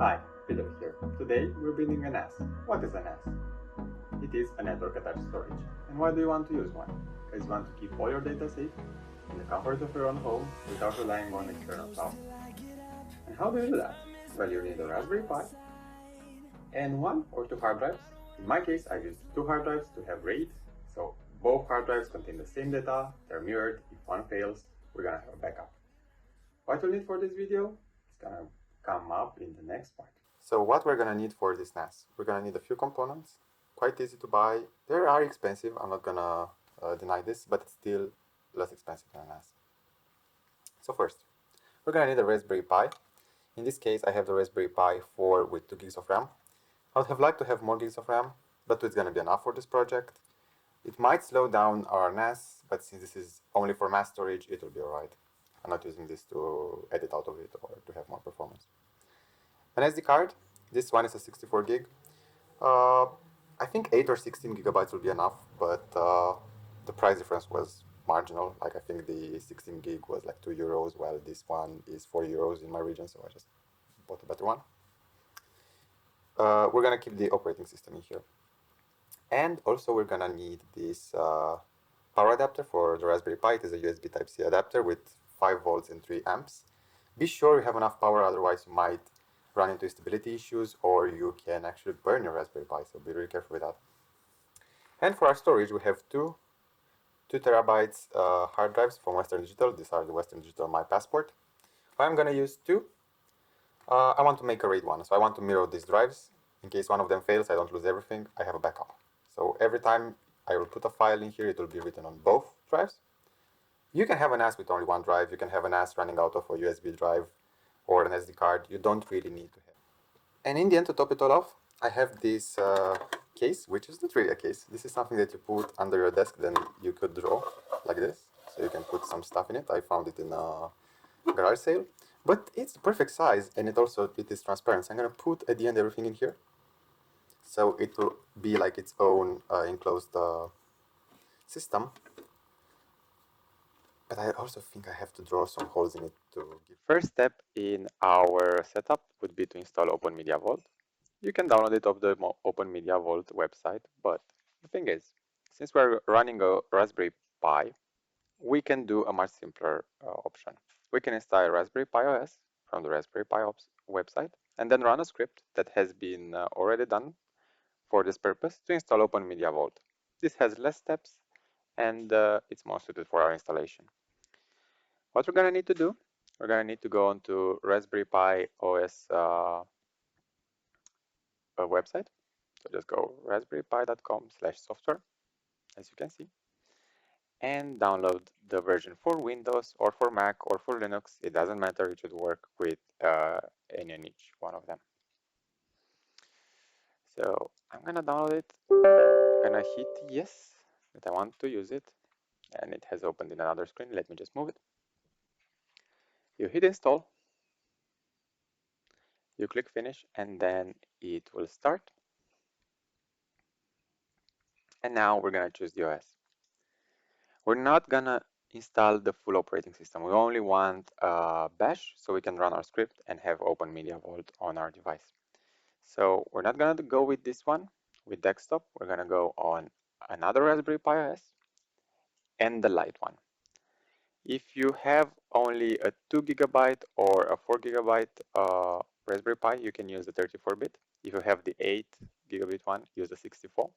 Hi, Peter here. Today we're building a NAS. What is a NAS? It is a network attached storage. And why do you want to use one? Because you want to keep all your data safe in the comfort of your own home without relying on external cloud. And how do you do that? Well, you need a Raspberry Pi and one or two hard drives. In my case, I used two hard drives to have RAID, so both hard drives contain the same data, they're mirrored. If one fails, we're gonna have a backup. What you'll need for this video is gonna come up in the next part. So what we're gonna need for this NAS? We're gonna need a few components, quite easy to buy. They are expensive, I'm not gonna deny this, but it's still less expensive than a NAS. So first, we're gonna need a Raspberry Pi. In this case, I have the Raspberry Pi 4 with 2 gigs of RAM. I would have liked to have more gigs of RAM, but 2 is gonna be enough for this project. It might slow down our NAS, but since this is only for mass storage, it will be alright. I'm not using this to edit out of it or to have more performance. An SD card, this one is a 64 gig. I think 8 or 16 gigabytes will be enough, but the price difference was marginal. Like I think the 16 gig was like €2, while this one is €4 in my region, so I just bought a better one. We're gonna keep the operating system in here. And also we're gonna need this power adapter for the Raspberry Pi. It is a USB Type-C adapter with 5 volts and 3 amps. Be sure you have enough power, otherwise you might run into stability issues or you can actually burn your Raspberry Pi, so be really careful with that. And for our storage, we have two 2 terabytes hard drives from Western Digital. These are the Western Digital My Passport. I'm gonna use 2. I want to make a RAID one, so I want to mirror these drives. In case one of them fails, I don't lose everything, I have a backup. So every time I will put a file in here, it will be written on both drives. You can have a NAS with only one drive, you can have a NAS running out of a USB drive or an SD card. You don't really need to have. And in the end, to top it all off, I have this case, which is not really a case. This is something that you put under your desk, then you could draw like this. So you can put some stuff in it. I found it in a garage sale. But it's the perfect size, and it is transparent. So I'm gonna put at the end everything in here. So it will be like its own enclosed system. But I also think I have to draw some holes in it to give. First step in our setup would be to install Open Media Vault. You can download it off the Open Media Vault website, but the thing is, since we're running a Raspberry Pi, we can do a much simpler option. We can install Raspberry Pi OS from the Raspberry Pi website and then run a script that has been already done for this purpose to install Open Media Vault. This has less steps and it's more suited for our installation. What we're going to need to do, we're going to need to go onto Raspberry Pi OS website. So just go raspberrypi.com/software, as you can see, and download the version for Windows or for Mac or for Linux. It doesn't matter, it should work with any and each one of them. So I'm gonna download it, I'm gonna hit yes, that I want to use it, and it has opened in another screen. Let me just move it. You hit install, you click finish, and then it will start. And now we're gonna choose the OS. We're not gonna install the full operating system. We only want Bash so we can run our script and have Open Media Vault on our device. So we're not gonna go with this one, with desktop. We're gonna go on another Raspberry Pi OS and the light one. If you have only a 2 gigabyte or a 4 gigabyte Raspberry Pi, you can use the 34-bit. If you have the 8 gigabit one, use the 64.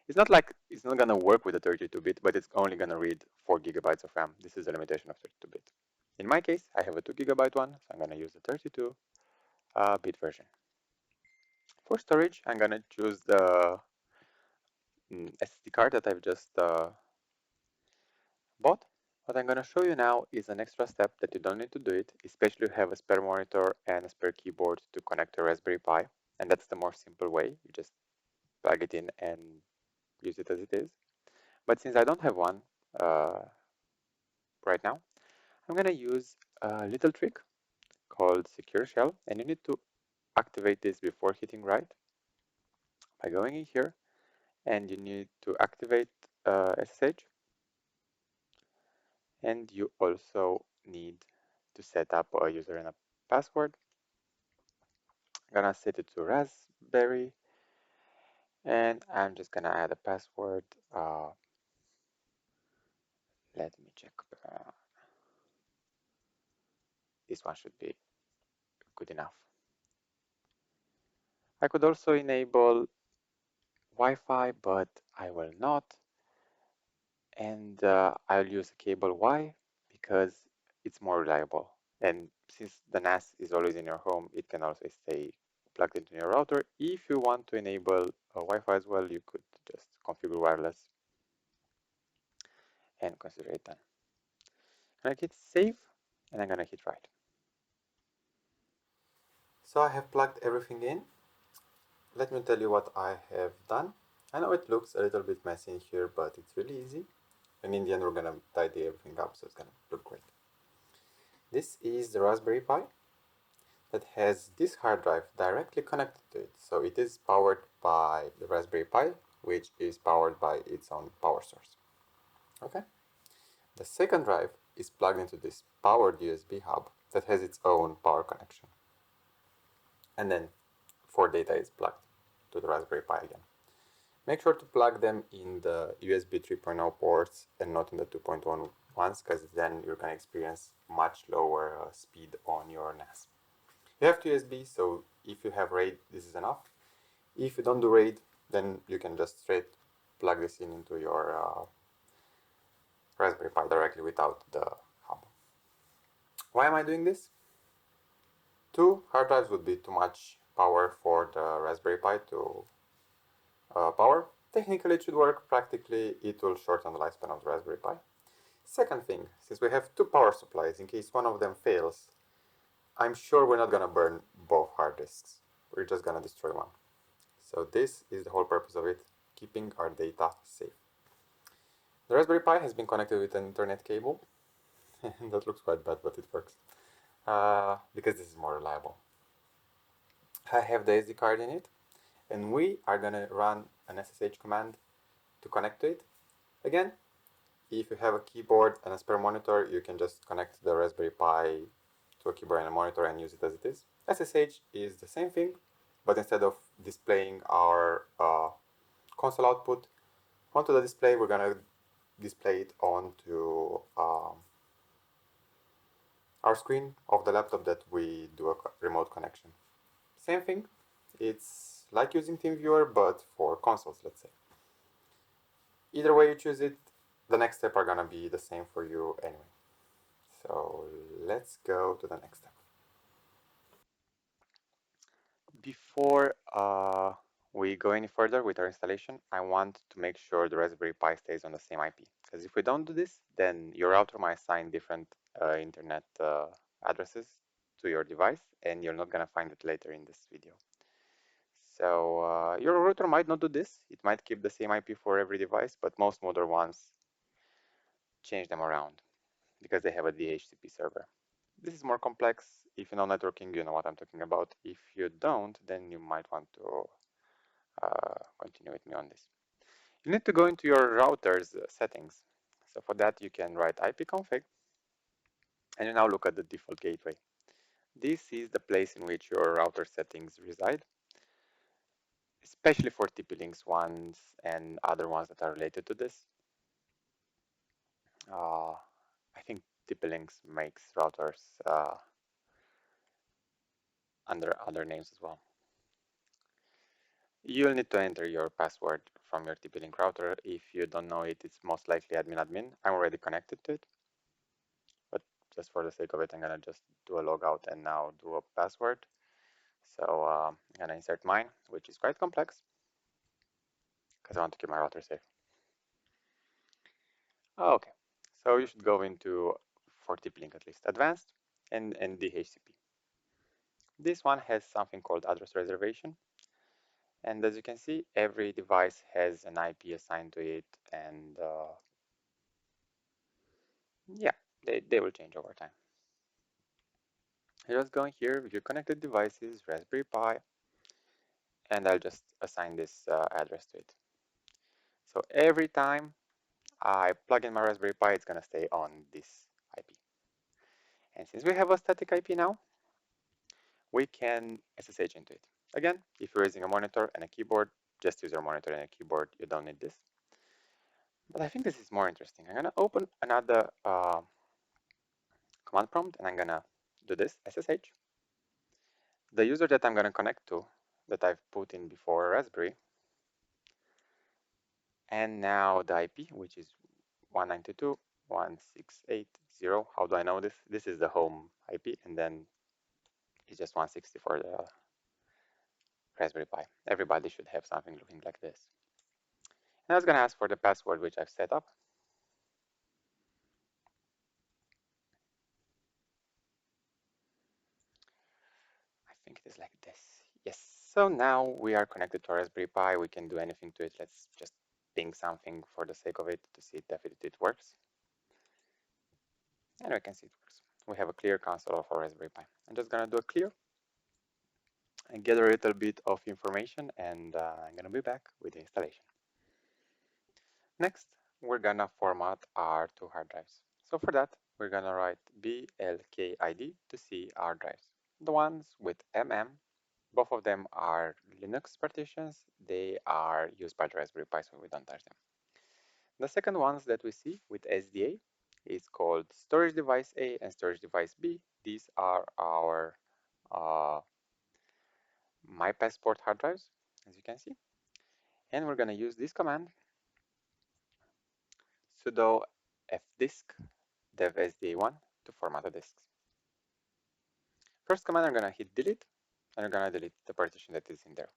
It's not like it's not gonna work with the 32-bit, but it's only gonna read 4 gigabytes of RAM. This is the limitation of 32-bit. In my case, I have a 2 gigabyte one, so I'm gonna use the 32-bit version. For storage, I'm gonna choose the SD card that I've just bought. What I'm gonna show you now is an extra step that you don't need to do it, especially if you have a spare monitor and a spare keyboard to connect to a Raspberry Pi, and that's the more simple way. You just plug it in and use it as it is. But since I don't have one right now, I'm gonna use a little trick called Secure Shell, and you need to activate this before hitting right by going in here, and you need to activate SSH, and you also need to set up a user and a password. gonna set it to Raspberry, and I'm just gonna add a password. Let me check. This one should be good enough. I could also enable Wi-Fi, but I will not. And I'll use a cable Y because it's more reliable. And since the NAS is always in your home, it can also stay plugged into your router. If you want to enable Wi-Fi as well, you could just configure wireless and consider it done. I'm gonna hit save, and I'm gonna hit write. So I have plugged everything in. Let me tell you what I have done. I know it looks a little bit messy in here, but it's really easy. And in the end, we're gonna tidy everything up, so it's gonna look great. This is the Raspberry Pi that has this hard drive directly connected to it. So it is powered by the Raspberry Pi, which is powered by its own power source. Okay. The second drive is plugged into this powered USB hub that has its own power connection. And then for data is plugged to the Raspberry Pi again. Make sure to plug them in the USB 3.0 ports and not in the 2.1 ones, because then you're going to experience much lower speed on your NAS. You have two USB, so if you have RAID, this is enough. If you don't do RAID, then you can just straight plug this in into your Raspberry Pi directly without the hub. Why am I doing this? Two hard drives would be too much power for the Raspberry Pi to power. Technically it should work, practically it will shorten the lifespan of the Raspberry Pi. Second thing, since we have two power supplies, in case one of them fails, I'm sure we're not gonna burn both hard disks. We're just gonna destroy one. So this is the whole purpose of it, keeping our data safe. The Raspberry Pi has been connected with an Ethernet cable. That looks quite bad, but it works. Because this is more reliable. I have the SD card in it, and we are gonna run an SSH command to connect to it. Again, if you have a keyboard and a spare monitor, you can just connect the Raspberry Pi to a keyboard and a monitor and use it as it is. SSH is the same thing, but instead of displaying our console output onto the display, we're gonna display it onto our screen of the laptop that we do a remote connection. Same thing, it's like using TeamViewer, but for consoles, let's say. Either way you choose it, the next step are gonna be the same for you anyway. So let's go to the next step. Before we go any further with our installation, I want to make sure the Raspberry Pi stays on the same IP. Because if we don't do this, then your router might assign different internet addresses to your device, and you're not going to find it later in this video. So your router might not do this. It might keep the same IP for every device, but most modern ones change them around because they have a DHCP server. This is more complex. If you know networking, you know what I'm talking about. If you don't, then you might want to continue with me on this. You need to go into your router's settings. So for that, you can write ipconfig, and you now look at the default gateway. This is the place in which your router settings reside, especially for TP-Link's ones and other ones that are related to this. I think TP-Link's makes routers under other names as well. You'll need to enter your password from your TP-Link router. If you don't know it, it's most likely admin. I'm already connected to it, but just for the sake of it, I'm gonna just do a logout and now do a password. So I'm gonna insert mine, which is quite complex because I want to keep my router safe. Okay, so you should go into, for TP-Link at least, advanced and DHCP. This one has something called address reservation. And as you can see, every device has an IP assigned to it, and yeah, they will change over time. I just go in here, view connected devices, Raspberry Pi, and I'll just assign this address to it. So every time I plug in my Raspberry Pi, it's gonna stay on this IP. And since we have a static IP now, we can SSH into it. Again, if you're using a monitor and a keyboard, just use your monitor and a keyboard. You don't need this. But I think this is more interesting. I'm going to open another command prompt and I'm going to do this SSH. The user that I'm going to connect to, that I've put in before Raspberry, and now the IP, which is 192.168.0. How do I know this? This is the home IP, and then it's just 160 for the Raspberry Pi. Everybody should have something looking like this. And I was going to ask for the password, which I've set up. I think it is like this. Yes. So now we are connected to our Raspberry Pi. We can do anything to it. Let's just ping something for the sake of it to see if it works. And we can see it works. We have a clear console of our Raspberry Pi. I'm just going to do a clear and get a little bit of information, and I'm going to be back with the installation. Next, we're going to format our two hard drives. So for that, we're going to write blkid to see our drives. The ones with both of them are Linux partitions. They are used by the Raspberry Pi, so we don't touch them. The second ones that we see with SDA is called storage device A and storage device B. These are our My Passport hard drives, as you can see. And we're going to use this command, sudo fdisk dev sda1 to format the disks. First command, I'm going to hit delete, and I'm going to delete the partition that is in there.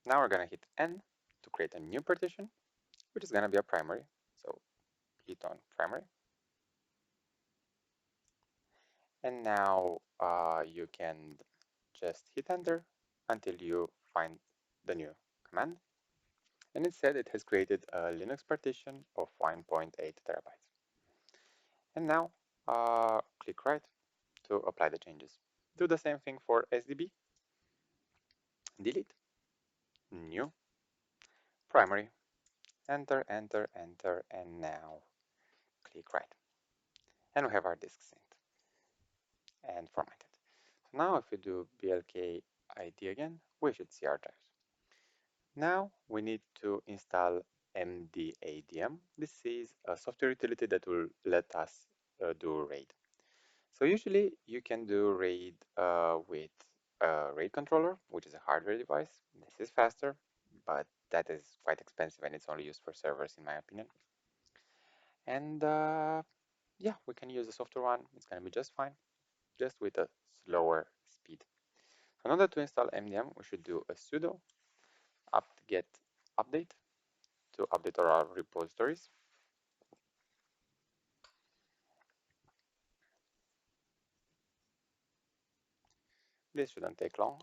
Now we're going to hit N to create a new partition, which is going to be a primary. So hit on primary. And now you can just hit enter until you find the new command. And it said it has created a Linux partition of 1.8 terabytes. And now click right to apply the changes. Do the same thing for SDB. Delete, new, primary, enter, enter, enter, and now click right. And we have our disk synced and formatted. So now if we do blk id again, we should see our drives. Now we need to install mdadm. This is a software utility that will let us do RAID. So usually you can do RAID with a RAID controller, which is a hardware device. This is faster, but that is quite expensive and it's only used for servers in my opinion. And yeah, we can use the software one. It's going to be just fine, just with a slower speed. So in order to install MDM, we should do a sudo apt-get update to update our repositories. This shouldn't take long.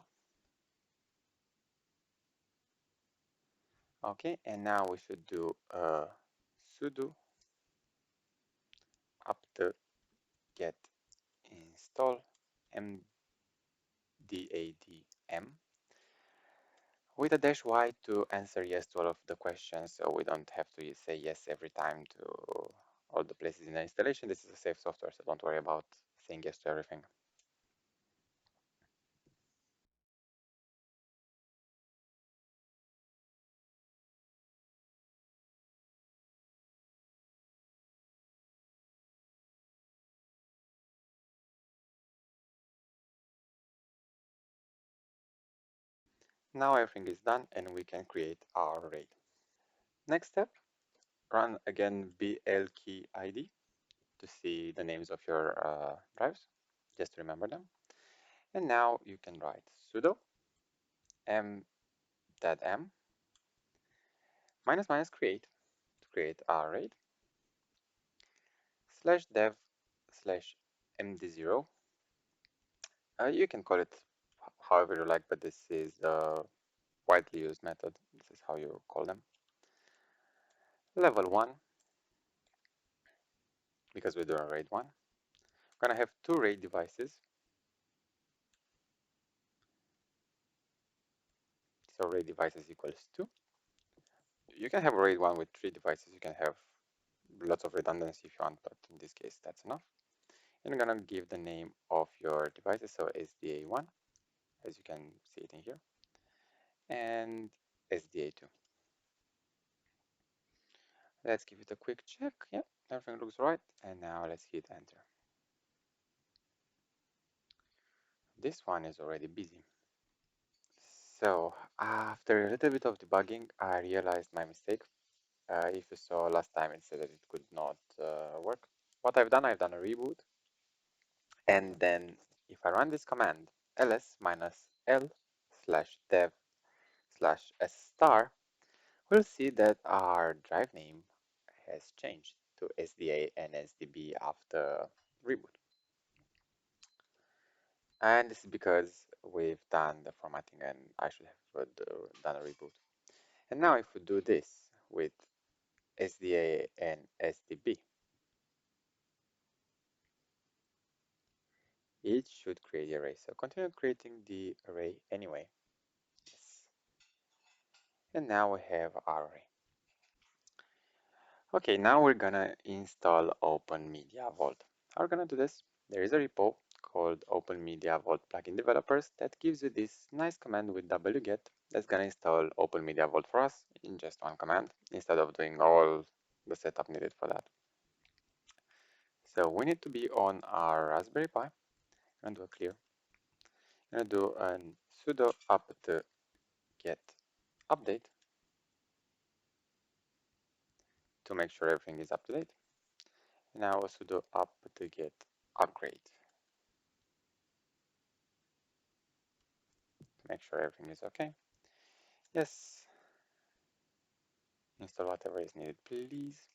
Okay, and now we should do a sudo apt-get install mdadm with a dash y to answer yes to all of the questions, so we don't have to say yes every time to all the places in the installation. This is a safe software, so don't worry about saying yes to everything. Now everything is done and we can create our RAID. Next step, run again blkid to see the names of your drives, just to remember them. And now you can write sudo m minus create to create our RAID /dev /md0. You can call it however you like, but this is a widely used method. This is how you call them. Level 1, because we do a RAID 1. We're going to have two RAID devices. So RAID devices equals 2. You can have a RAID 1 with 3 devices. You can have lots of redundancy if you want, but in this case, that's enough. And you're going to give the name of your devices, so SDA1. as you can see it in here, and SDA2. Let's give it a quick check. Yep, everything looks right. And now let's hit enter. This one is already busy. So after a little bit of debugging, I realized my mistake. If you saw last time, it said that it could not work. What I've done a reboot. And then if I run this command, ls-l/dev/s star, we'll see that our drive name has changed to SDA and SDB after reboot. And this is because we've done the formatting and I should have done a reboot. And now if we do this with SDA and SDB, it should create the array. So continue creating the array anyway. Yes. And now we have our array. Okay, now we're gonna install Open Media Vault. How we're gonna do this? There is a repo called Open Media Vault plugin developers that gives you this nice command with wget that's gonna install Open Media Vault for us in just one command instead of doing all the setup needed for that. So we need to be on our Raspberry Pi and do a clear. I'm gonna do a sudo apt get update to make sure everything is up to date. Now a sudo apt get upgrade to make sure everything is okay. Yes, install whatever is needed, please.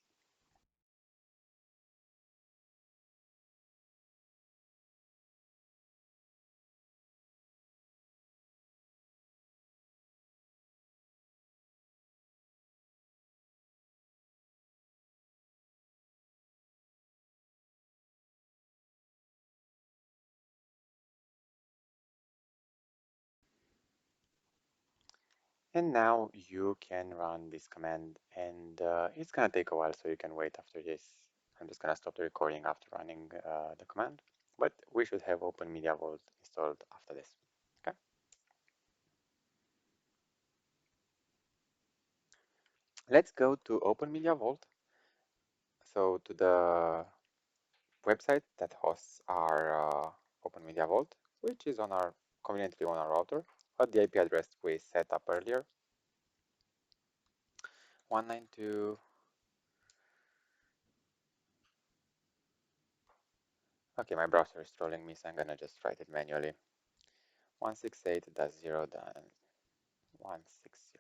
And now you can run this command, and it's gonna take a while, so you can wait after this. I'm just gonna stop the recording after running the command, but we should have Open Media Vault installed after this. Okay. Let's go to Open Media Vault. So to the website that hosts our Open Media Vault, which is on our conveniently on our router, at the IP address we set up earlier, 192. Okay, my browser is trolling me, so I'm gonna just write it manually. 168.0.160.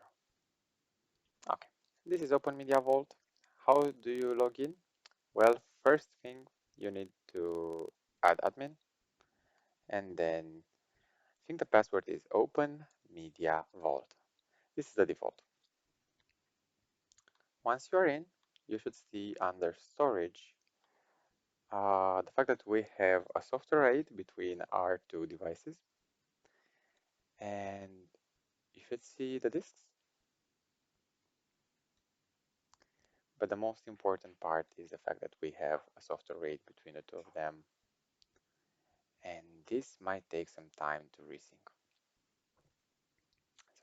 Okay, this is Open Media Vault. How do you log in? Well, first thing you need to add admin, and then I think the password is Open Media Vault. This is the default. Once you are in, you should see under storage the fact that we have a software RAID between our two devices, and you should see the disks. But the most important part is the fact that we have a software RAID between the two of them, and this might take some time to resync.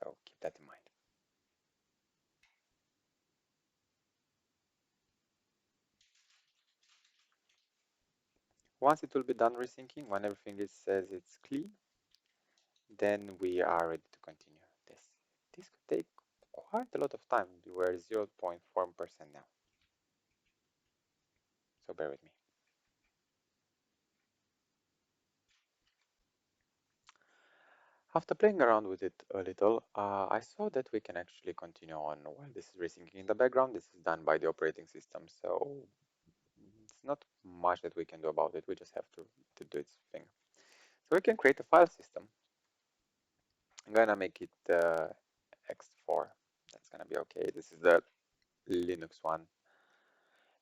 So keep that in mind. Once it will be done resyncing, when everything says it's clean, then we are ready to continue this. This could take quite a lot of time. We're 0.4% now. So bear with me. After playing around with it a little, I saw that we can actually continue on while this is resyncing in the background. This is done by the operating system, so it's not much that we can do about it. We just have to do its thing. So we can create a file system. I'm gonna make it X4. That's gonna be okay. This is the Linux one.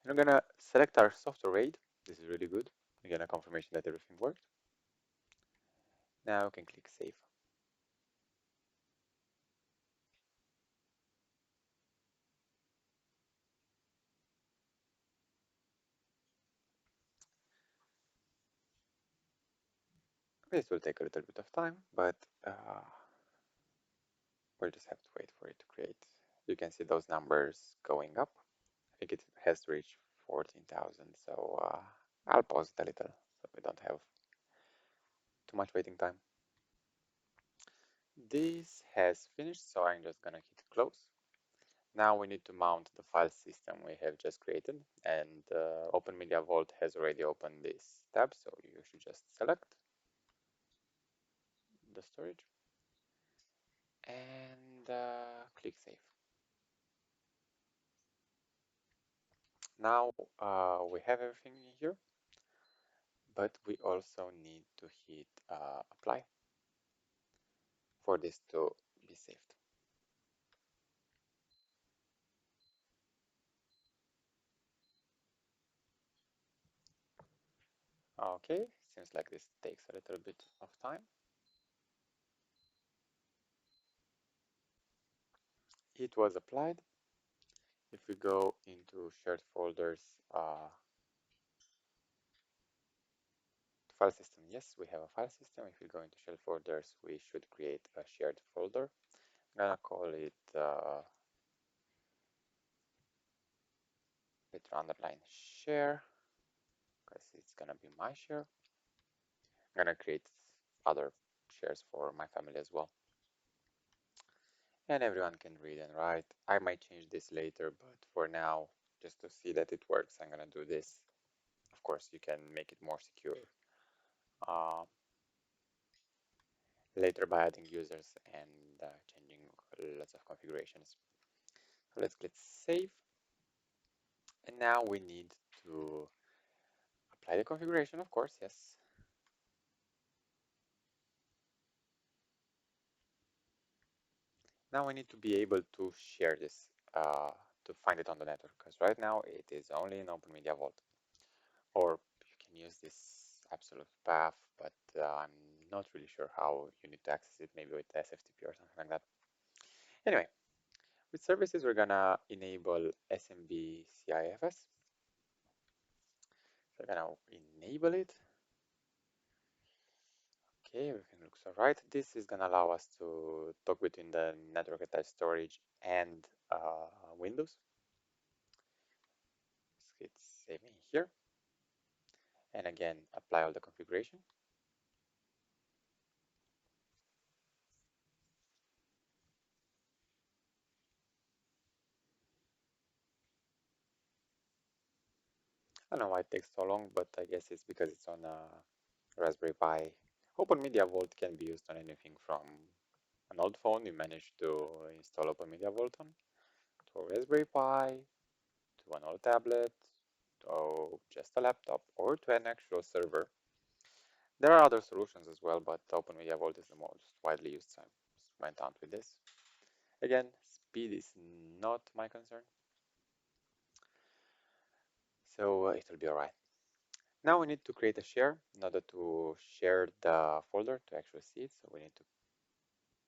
And I'm gonna select our software RAID. This is really good. Again, a confirmation that everything worked. Now we can click Save. This will take a little bit of time, but we'll just have to wait for it to create. You can see those numbers going up. I think it has to reach 14,000, so I'll pause it a little so we don't have too much waiting time. This has finished, so I'm just gonna hit close. Now we need to mount the file system we have just created, and Open Media Vault has already opened this tab, so you should just select the storage and click Save. Now we have everything in here, but we also need to hit Apply for this to be saved. Okay, seems like this takes a little bit of time. It was applied. If we go into shared folders, file system, yes, we have a file system. If we go into shared folders, we should create a shared folder. I'm gonna call it better underline share, because it's gonna be my share. I'm gonna create other shares for my family as well. And everyone can read and write. I might change this later, but for now, just to see that it works, I'm gonna do this. Of course, you can make it more secure later by adding users and changing lots of configurations. So let's click save. And now we need to apply the configuration, of course, yes. Now we need to be able to share this, to find it on the network, because right now it is only in Open Media Vault. Or you can use this absolute path, but I'm not really sure how you need to access it, maybe with SFTP or something like that. Anyway, with services, we're gonna enable SMB CIFS. So we're gonna enable it. Okay, everything looks all right. This is gonna allow us to talk between the network attached storage and Windows. Let's hit saving here. And again, apply all the configuration. I don't know why it takes so long, but I guess it's because it's on a Raspberry Pi. Open Media Vault can be used on anything from an old phone you managed to install Open Media Vault on, to a Raspberry Pi, to an old tablet, to just a laptop, or to an actual server. There are other solutions as well, but Open Media Vault is the most widely used, so I went on with this. Again, speed is not my concern, so it will be alright. Now we need to create a share in order to share the folder to actually see it. So we need to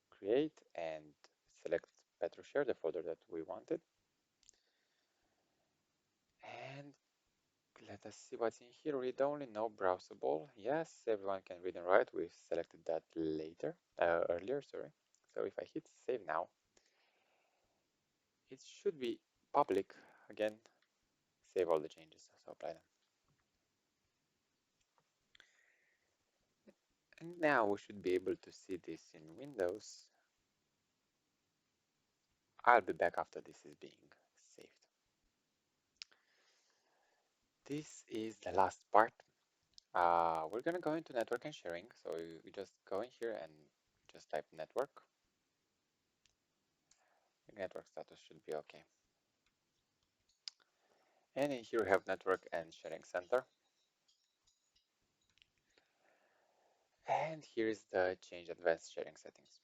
create and select Petro share, the folder that we wanted. And let us see what's in here. Read only, no browsable. Yes, everyone can read and write. We've selected that earlier, sorry. So if I hit save now, it should be public. Again, save all the changes, so apply them. And now we should be able to see this in Windows. I'll be back after this is being saved. This is the last part. We're gonna go into network and sharing. So we just go in here and just type network. The network status should be okay. And in here we have network and sharing center. And here's the change advanced sharing settings.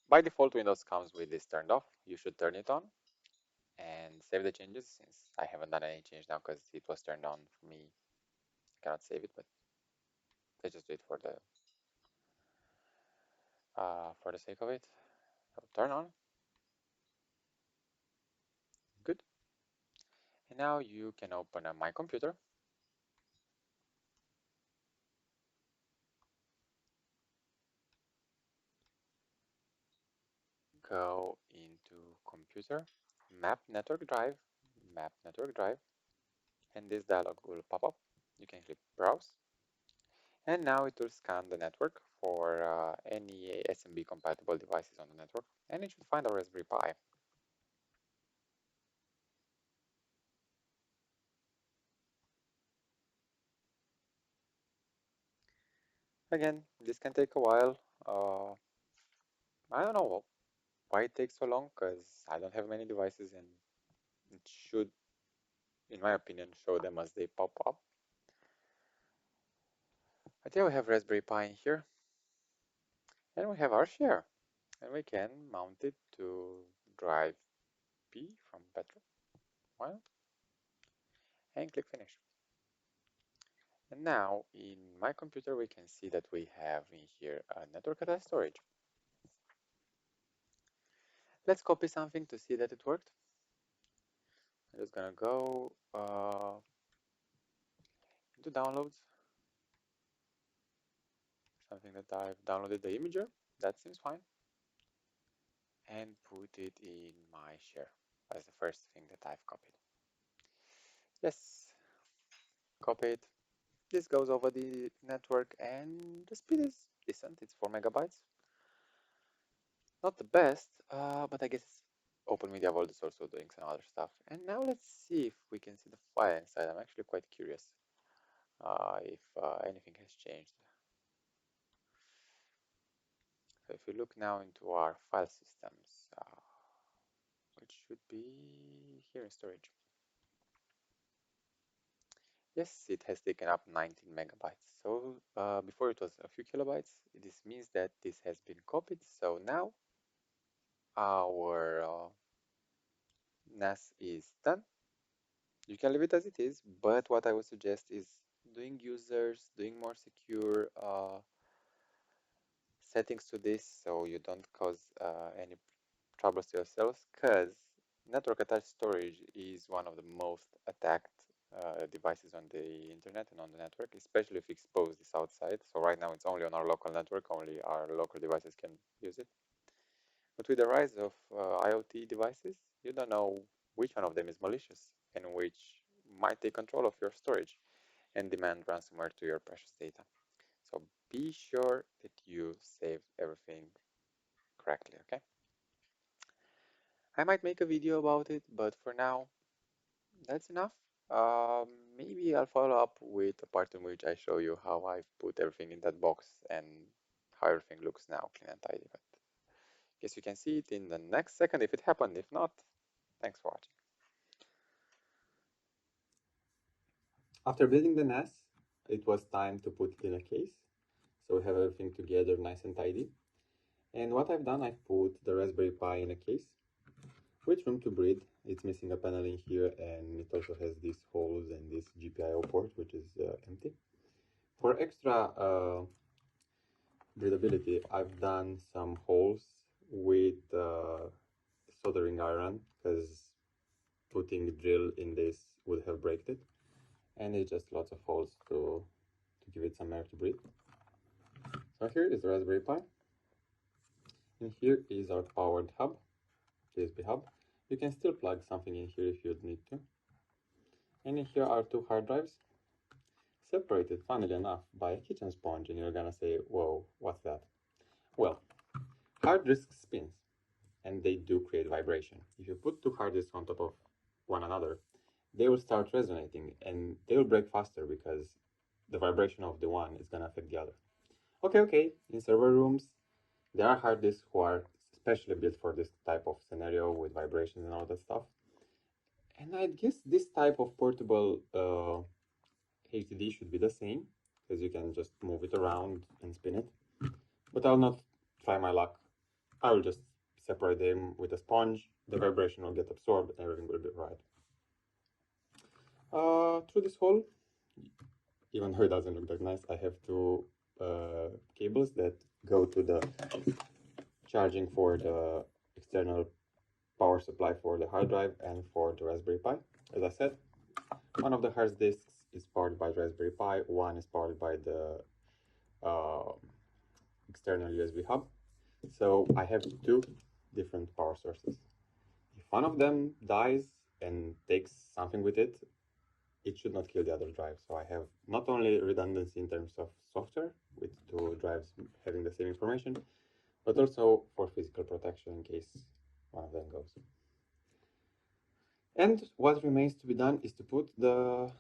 By default, Windows comes with this turned off. You should turn it on and save the changes, since I haven't done any change now because it was turned on for me. I cannot save it, but let's just do it for the sake of it. So turn on. Good. And now you can open My Computer. go into computer, map network drive, and this dialog will pop up. You can click browse, and now it will scan the network for any SMB compatible devices on the network, and it should find a Raspberry Pi. Again, this can take a while. I don't know why it takes so long, because I don't have many devices, and it should, in my opinion, show them as they pop up. But yeah, we have Raspberry Pi in here, and we have our share, and we can mount it to drive P from Petra. Why not? And click finish. And now in my computer we can see that we have in here a network attached storage. Let's copy something to see that it worked. I'm just gonna go into downloads, something that I've downloaded the imager, that seems fine, and put it in my share as the first thing that I've copied. Yes, copy it. This goes over the network and the speed is decent, it's 4 megabytes. Not the best, but I guess Open Media Vault is also doing some other stuff. And now let's see if we can see the file inside. I'm actually quite curious if anything has changed. So if we look now into our file systems, which should be here in storage. Yes, it has taken up 19 megabytes. So before it was a few kilobytes. This means that this has been copied. So now our NAS is done. You can leave it as it is, but what I would suggest is doing more secure settings to this so you don't cause any troubles to yourselves, because network attached storage is one of the most attacked devices on the internet and on the network, especially if you expose this outside. So right now it's only on our local network, only our local devices can use it. But with the rise of IoT devices, you don't know which one of them is malicious and which might take control of your storage and demand ransomware to your precious data. So be sure that you save everything correctly, okay? I might make a video about it, but for now, that's enough. Maybe I'll follow up with a part in which I show you how I've put everything in that box and how everything looks now, clean and tidy. But I guess you can see it in the next second if it happened. If not, thanks for watching. After building the NAS, it was time to put it in a case. So we have everything together nice and tidy. And what I've done, I've put the Raspberry Pi in a case with room to breathe. It's missing a panel in here, and it also has these holes and this GPIO port, which is empty. For extra breathability, I've done some holes with soldering iron, because putting drill in this would have breaked it. And it's just lots of holes to give it some air to breathe. So here is the Raspberry Pi. And here is our powered hub, USB hub. You can still plug something in here if you'd need to. And in here are two hard drives, separated, funnily enough, by a kitchen sponge. And you're gonna say, whoa, what's that? Well, hard disk spins, and they do create vibration. If you put two hard disks on top of one another, they will start resonating, and they will break faster because the vibration of the one is gonna affect the other. Okay, in server rooms, there are hard disks who are specially built for this type of scenario with vibrations and all that stuff. And I guess this type of portable HDD should be the same, because you can just move it around and spin it. But I'll not try my luck. I will just separate them with a sponge. The vibration will get absorbed and everything will be right. Through this hole, even though it doesn't look that nice, I have two cables that go to the charging for the external power supply for the hard drive and for the Raspberry Pi. As I said, one of the hard disks is powered by the Raspberry Pi, one is powered by the external USB hub. So I have two different power sources. If one of them dies and takes something with it, it should not kill the other drive. So I have not only redundancy in terms of software with two drives having the same information, but also for physical protection in case one of them goes. And what remains to be done is to put the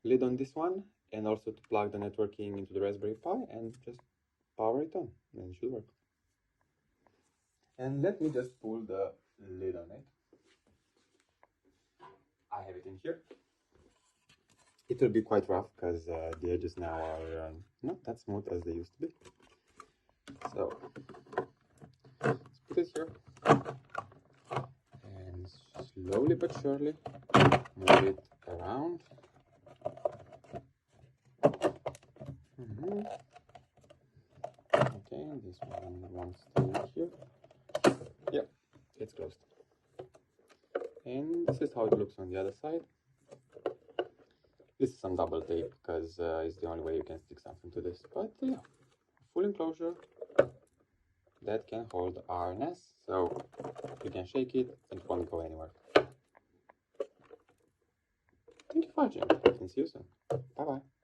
lid on this one and also to plug the networking into the Raspberry Pi and just power it on, and it should work. And let me just pull the lid on it. I have it in here. It will be quite rough because the edges now are not that smooth as they used to be. So let's put it here and slowly but surely move it around. Okay, this one won't stay here. Yep, it's closed. And this is how it looks on the other side. This is some double tape because it's the only way you can stick something to this. But yeah, full enclosure that can hold our NAS, so you can shake it and it won't go anywhere. Thank you for watching, and see you soon. Bye bye.